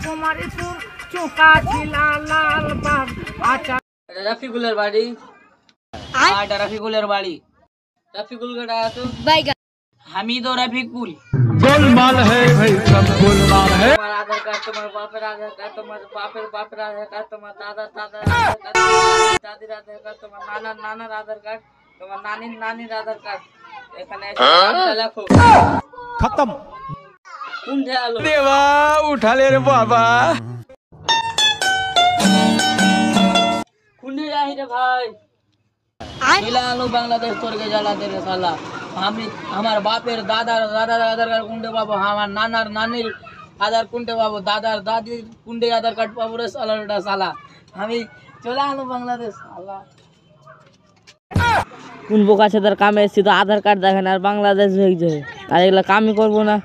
কুমারীপুর চোকা ছিলা লাল বাগ আচ্ছা রফিকুলের বাড়ি এটা রফিকুলের বাড়ি रफीकुल का तो हामिद और रफीकुल गोलमाल है भाई सब गोलमाल है। तुम्हारा आधार कार्ड तुम्हारे बापेर आधार कार्ड तुम्हारे बापेर आधार कार्ड तुम्हारे दादा आधार कार्ड दादी आधार कार्ड तुम्हारे नानार आधार कार्ड तुम्हारे नानीर आधार कार्ड এখানে লেখো खत्म। কোনটা আলো देवा उठा ले रे बाबा। কোনটা যাই রে ভাই मिला लो बांग्लादेश तोड़ के जला दे रे साला हम हमार बापेर दादार आधार कार्ड कुंडे बाबू हमार नानार नानीर आधार कुंडे बाबू दादार दादी कुंडे आधार कार्ड बाबू रे साला साला हमें चला आलो बांग्लादेश साला কোন বোকা ছেদার কামে এসেছি তো আধার কার্ড দেখেন আর বাংলাদেশ হয়ে যায় আর এগুলা কামই করবো না।